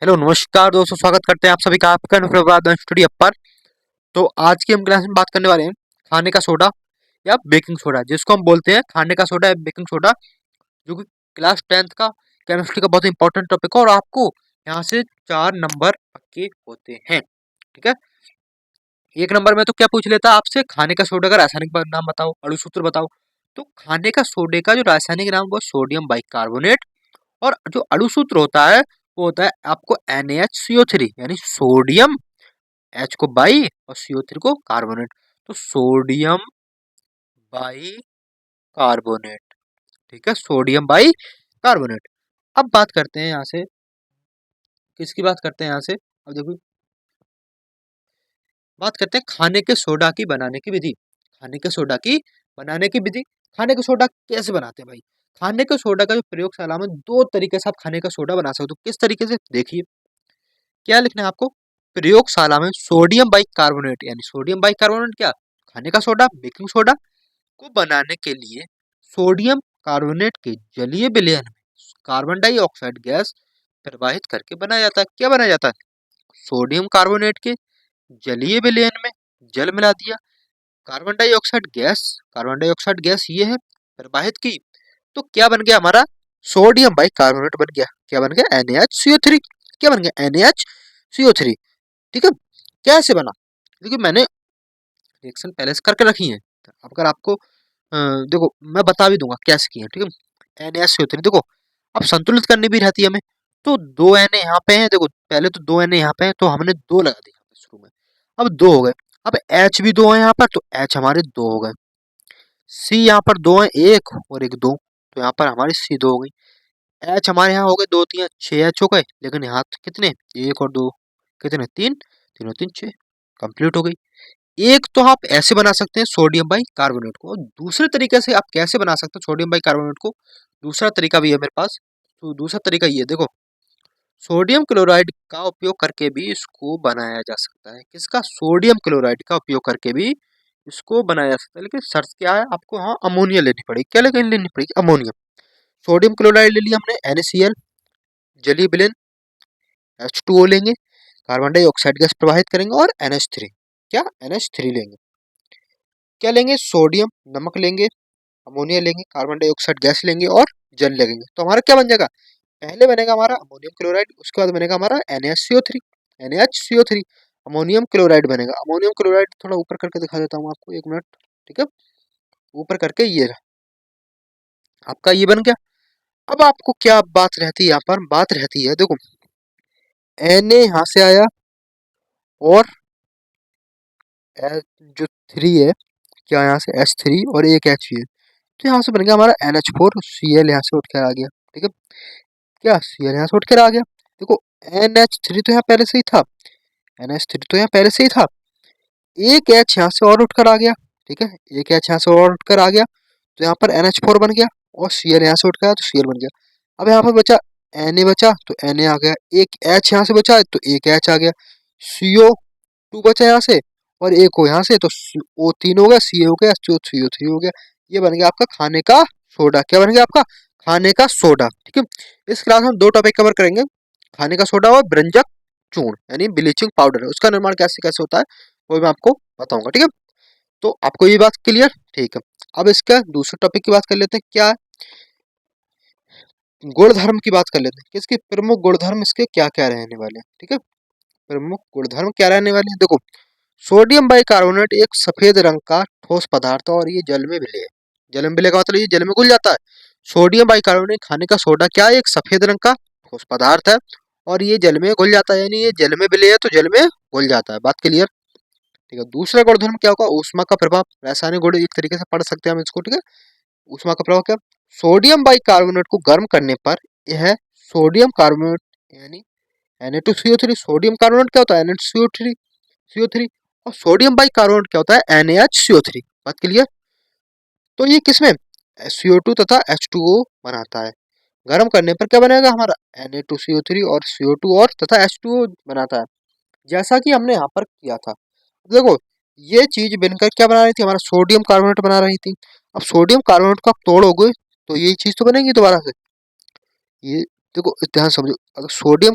Hello नमस्कार दोस्तों, स्वागत करते हैं आप सभी का आपका स्टडी अप पर। तो आज की हम क्लास में बात करने वाले हैं खाने का सोडा या बेकिंग सोडा, जिसको हम बोलते हैं खाने का सोडा या बेकिंग सोडा, जो कि क्लास 10th का केमिस्ट्री का बहुत इंपॉर्टेंट टॉपिक है और आपको यहाँ से 4 नंबर पक्के होते हैं। ठीक है, 1 नंबर में तो क्या पूछ लेता है आपसे, खाने का सोडा का रासायनिक नाम बताओ, अणु सूत्र बताओ। तो खाने का सोडे का जो रासायनिक नाम वो सोडियम बाइकार्बोनेट, और जो अणु सूत्र होता है वो होता है आपको NaHCO3, यानी सोडियम, H को बाई और CO3 को कार्बोनेट। तो सोडियम बाई कार्बोनेट। ठीक है, सोडियम बाई कार्बोनेट। अब बात करते हैं यहाँ से, किसकी बात करते हैं यहाँ से, अब देखो बात करते हैं खाने के सोडा की बनाने की विधि। खाने के सोडा की बनाने की विधि, खाने का सोडा कैसे बनाते हैं भाई। खाने के सोडा का जो प्रयोगशाला में 2 तरीके से आप खाने का सोडा बना सकते हो। किस तरीके से, देखिए क्या लिखना है आपको, प्रयोगशाला में सोडियम बाइकार्बोनेट, यानी सोडियम बाइकार्बोनेट क्या, खाने का सोडा, बेकिंग सोडा को बनाने के लिए सोडियम कार्बोनेट के जलीय विलयन में कार्बन डाइऑक्साइड गैस प्रवाहित करके बनाया जाता है। क्या बनाया जाता है, सोडियम कार्बोनेट के जलीय विलयन में जल मिला दिया, कार्बन डाइऑक्साइड गैस ये है प्रवाहित की, तो क्या बन गया हमारा, सोडियम बाइकार्बोनेट बन गया। क्या बन गया, NaHCO3। क्या बन गया, NaHCO3। ठीक है, कैसे बना, देखिए मैंने रिएक्शन पहले से करके रखी है। अगर आपको देखो मैं बता भी दूंगा कैसे किए, ठीक है। NaCO3 देखो, अब संतुलित करनी भी रहती है हमें, तो 2 Na यहाँ पे हैं, देखो पहले तो 2 Na यहाँ पे हैं, तो हमने 2 लगा दिया शुरू में, अब 2 हो गए। अब H भी 2 है यहाँ पर, तो H हमारे 2 हो गए। C यहाँ पर 2 है, 1 और 1 2, तो यहाँ पर हमारी C 2 हो गई। H हमारे यहाँ हो गए 2 3 6 H हो गए, लेकिन यहाँ तो कितने, 1 और 2 कितने, 3, 3 और 3 6, कंप्लीट हो गई। एक तो आप ऐसे बना सकते हैं सोडियम बाई कार्बोनेट को, और दूसरे तरीके से आप कैसे बना सकते हैं सोडियम बाई कार्बोनेट को, दूसरा तरीका भी है मेरे पास। तो दूसरा तरीका ये देखो, सोडियम क्लोराइड का उपयोग करके भी इसको बनाया जा सकता है। किसका, सोडियम क्लोराइड का उपयोग करके भी इसको बनाया जा सकता है, लेकिन शर्त क्या है आपको, हाँ अमोनिया लेनी पड़ेगी। क्या लेनी पड़ेगी, अमोनिया। सोडियम क्लोराइड ले लिया हमने, NaCl, जलीय विलेन, H2O लेंगे, कार्बन डाइऑक्साइड गैस प्रवाहित करेंगे, और NH3, क्या NH3 लेंगे। क्या लेंगे, सोडियम, नमक लेंगे, अमोनिया लेंगे, कार्बन डाइऑक्साइड गैस लेंगे और जल लगेंगे। तो हमारा क्या बन जाएगा, पहले बनेगा हमारा अमोनियम क्लोराइड, उसके बाद बनेगा हमारा NaCO3, NaHCO3, अमोनियम क्लोराइड बनेगा। अमोनियम क्लोराइड थोड़ा ऊपर करके दिखा देता हूँ आपको, 1 मिनट। ठीक है, ऊपर करके ये आपका ये बन गया। अब आपको क्या बात रहती है, यहाँ पर बात रहती है, देखो Na यहाँ से आया, और जो 3 है, क्या यहाँ से H3 और एक H है, तो यहाँ से बन गया हमारा NH4Cl, यहाँ से उठ कर आ गया। ठीक है, क्या Cl यहाँ से उठ कर आ गया। देखो NH3 तो यहाँ पहले से ही था, NH3 तो यहाँ पहले से ही था, एक H यहाँ से और उठकर आ गया। ठीक है, एक H यहाँ से और उठकर आ गया, तो यहाँ पर NH4 बन गया, और Cl यहाँ से उठ कर आया तो Cl बन गया। अब यहाँ पर बचा Na, बचा तो Na आ गया, एक H यहाँ से बचा तो एक H आ गया, CO2 बचा यहाँ से, और एक O यहाँ से, तो O3 हो गया, Ca हो गया, CO3 हो गया। ये बन गया आपका खाने का सोडा। क्या बन गया आपका, खाने का सोडा। ठीक है, इस क्लास में हम 2 टॉपिक कवर करेंगे, खाने का सोडा और ब्रंजक चूर्ण, यानी ब्लीचिंग पाउडर। उसका निर्माण कैसे कैसे होता है वो मैं आपको बताऊंगा। ठीक है, तो आपको ये बात क्लियर, ठीक है। अब इसका दूसरे टॉपिक की बात कर लेते हैं, क्या है, गुणधर्म की बात कर लेते हैं, किसके प्रमुख गुणधर्म इसके क्या क्या रहने वाले हैं। ठीक है, प्रमुख गुणधर्म क्या रहने वाले हैं, देखो सोडियम बाइकार्बोनेट एक सफेद रंग का ठोस पदार्थ है, और ये जल में विलय है। जल में विलय का मतलब ये जल में घुल जाता है। सोडियम बाइकार्बोनेट खाने का सोडा क्या है, एक सफेद रंग का ठोस पदार्थ है, और ये जल में घुल जाता है, यानी ये जल में विलय है तो जल में घुल जाता है। बात क्लियर। ठीक है, दूसरा गुणधर्म क्या होगा, ऊष्मा का प्रभाव। रासायनिक गुण एक तरीके से पढ़ सकते हैं हम इसको। ठीक है, ऊष्मा का प्रभाव क्या, सोडियम बाइकार्बोनेट को गर्म करने पर यह सोडियम कार्बोनेट, यानी Na2CO3, सोडियम कार्बोनेट क्या होता है, NH CO3, और सोडियम बाइकार्बोनेट क्या होता है, NaHCO3। बात क्लियर। तो ये किसमें, CO2 तथा H2O बनाता है। गर्म करने पर क्या बनेगा हमारा, Na2CO3 और CO2 और तथा H2O बनाता है, जैसा कि हमने यहाँ पर किया था। देखो ये चीज बनकर क्या बना रही थी, हमारा सोडियम कार्बोनेट बना रही थी। अब सोडियम कार्बोनेट को आप तोड़ोगे तो यही चीज तो बनेगी दोबारा से, ये देखो ध्यान समझो, अगर सोडियम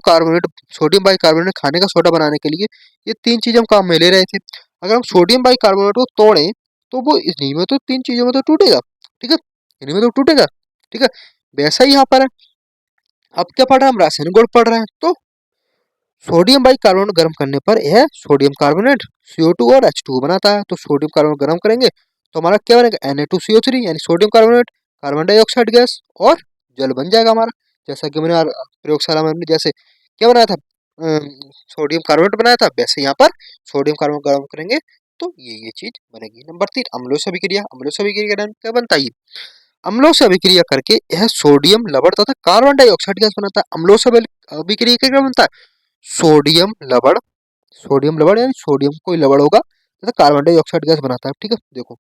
बाइकार्बोनेट खाने का सोडा बनाने के लिए ये तीन चीजें हम काम में ले रहे थे। अगर हम सोडियम बाइकार्बोनेट को तोड़ें तो वो इन्हीं में तो तीन चीजों में तो टूटेगा, ठीक है, इन्हीं में तो टूटेगा, ठीक है। वैसा ही यहाँ पर है, अब क्या पढ़ रहे हैं हम, रासायनिक गुण पढ़ रहे हैं। तो सोडियम बाइकार्बोनेट गर्म करने पर यह सोडियम कार्बोनेट CO2 और H2O बनाता है। तो सोडियम कार्बोनेट गर्म करेंगे तो हमारा क्या बनेगा, Na2CO3 यानी sodium carbonate, carbon dioxide gas और जल बन जाएगा हमारा। जैसा कि मैंने प्रयोगशाला में हमने जैसे क्या बनाया था, सोडियम कार्बोनेट बनाया था, वैसे यहाँ पर सोडियम कार्बोनेट गर्म करेंगे तो ये चीज बनेगी। नंबर 3, अम्लों से अभिक्रिया। अम्लों से अभिक्रिया क्या बनता है, अम्लों से अभिक्रिया करके यह सोडियम लवण तथा कार्बन डाइऑक्साइड गैस बनाता है। अम्लों से अभिक्रिया क्या बनता है, सोडियम लवण, सोडियम लवण यानी सोडियम कोई लवण होगा तथा कार्बन डाइऑक्साइड गैस बनाता है, ठीक है। देखो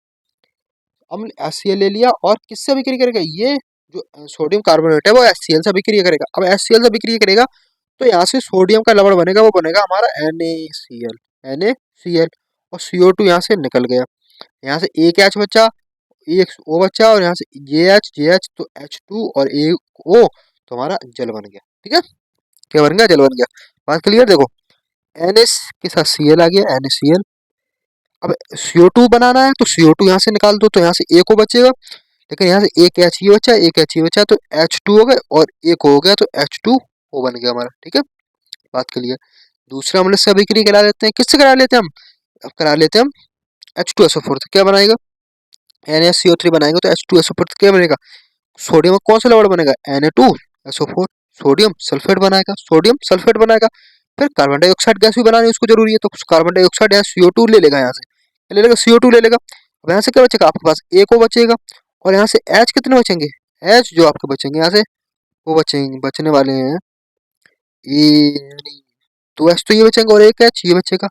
अम्ल HCl ले लिया और किससे अभिक्रिया करेगा, ये जो सोडियम कार्बोनेट है वो HCl से अभिक्रिया करेगा। अब HCl से अभिक्रिया करेगा तो यहाँ से सोडियम का लवण बनेगा, वो बनेगा हमारा NaCl और CO2 यहाँ से निकल गया, यहाँ से एक H बचा, एक O बचा और यहाँ से JH तो H2 और एक O तो हमारा जल बन गया, ठीक है। क्या बन गया, जल बन गया। बात क्लियर। देखो NH के साथ Cl आ गया, NaCl। अब CO2 बनाना है तो CO2 यहाँ से निकाल दो तो यहाँ से एक O बचेगा, लेकिन यहाँ से एक H ये बचा, एक H ये बचा तो H2 हो गया और एक O हो गया तो H2O बन गया हमारा, ठीक है। बात क्लियर। दूसरा हम लोग से अभिक्रिया करा लेते हैं, किससे करा लेते हैं हम, अब करा लेते हैं हम H2SO4 क्या बनाएगा, NaCO3 बनाएंगे तो H2SO4 क्या बनेगा, सोडियम का कौन सा लवण बनेगा, Na2SO4, सोडियम सल्फेट बनाएगा, सोडियम सल्फेट बनाएगा। फिर कार्बन डाइऑक्साइड गैस भी बनानी उसको जरूरी है, तो कार्बन डाइऑक्साइड यहाँ CO2 ले लेगा, यहाँ से ले लेगा CO2 ले लेगा। अब यहाँ से क्या बचेगा आपके पास, एक O बचेगा और यहाँ से H कितने बचेंगे, H जो आपके बचेंगे यहाँ से वो बचेंगे, बचने वाले हैं ये, तो H तो ये बचेंगे और एक H ये बचेगा।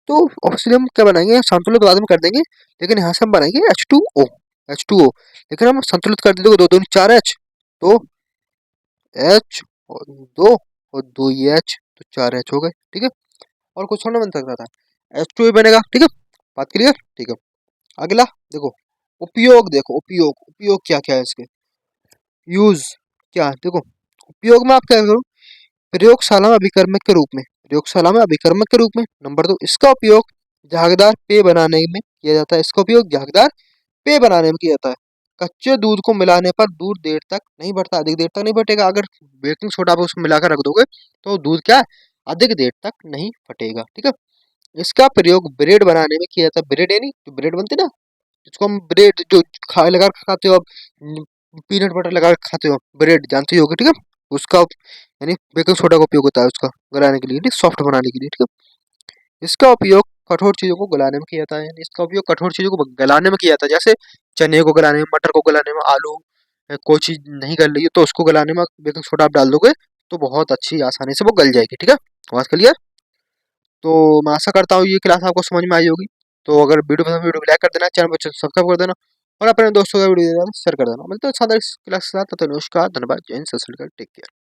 तो ऑब्वियसली हम क्या बनाएंगे, संतुलित बाद में कर देंगे, लेकिन यहाँ से हम बनाएंगे H2O। लेकिन हम संतुलित कर देंगे, दो दूनी 4H, तो H और दो और दो ये H तो 4H हो गए, ठीक है। और कुछ थोड़ा बन सकता था, H2 ही बनेगा, ठीक है। बात क्लियर, ठीक है। अगला देखो उपयोग, देखो उपयोग क्या क्या है इसके, यूज क्या है, देखो उपयोग में आप क्या करो, प्रयोगशाला में अभिकर्मक के रूप में, प्रयोगशाला में अभिकर्मक के रूप में। नंबर 2, इसका उपयोग झागदार पेय बनाने में किया जाता है, इसका उपयोग झागदार पेय बनाने में किया जाता है। कच्चे दूध को मिलाने पर दूध देर तक नहीं बढ़ता, अधिक देर तक नहीं फटेगा। अगर बेकिंग सोडा आप उसमें मिलाकर रख दोगे तो दूध क्या है, अधिक देर तक नहीं फटेगा, ठीक है। इसका प्रयोग ब्रेड बनाने में किया जाता है, ब्रेड यानी जो ब्रेड बनती है ना, जिसको हम ब्रेड जो खा लगा के खाते हो आप, पीनट बटर लगा के खाते हो ब्रेड, जानते ही होगे, ठीक है। उसका यानी बेकिंग सोडा का उपयोग होता है उसका गलाने के लिए, ठीक, सॉफ्ट बनाने के लिए, ठीक है। इसका उपयोग कठोर चीजों को गलाने में किया जाता है, यानी इसका उपयोग कठोर चीजों को गलाने में किया जाता है, जैसे चने को गलाने में, मटर को गलाने में, आलू कोई चीज नहीं गल रही है तो उसको गलाने में बेकिंग सोडा आप डाल दोगे तो बहुत अच्छी आसानी से वो गल जाएगी, ठीक है। बात क्लियर। तो मैं आशा करता हूँ ये क्लास आपको समझ में आई होगी। तो अगर वीडियो पसंद, वीडियो को लाइक कर देना, चैनल को सब्सक्राइब कर देना और अपने दोस्तों का वीडियो शेयर कर देना। मिलते हैं साथ क्लास के साथ, तो नमस्कार, धन्यवाद, जय हिंद, सत श्री अकाल, टेक केयर।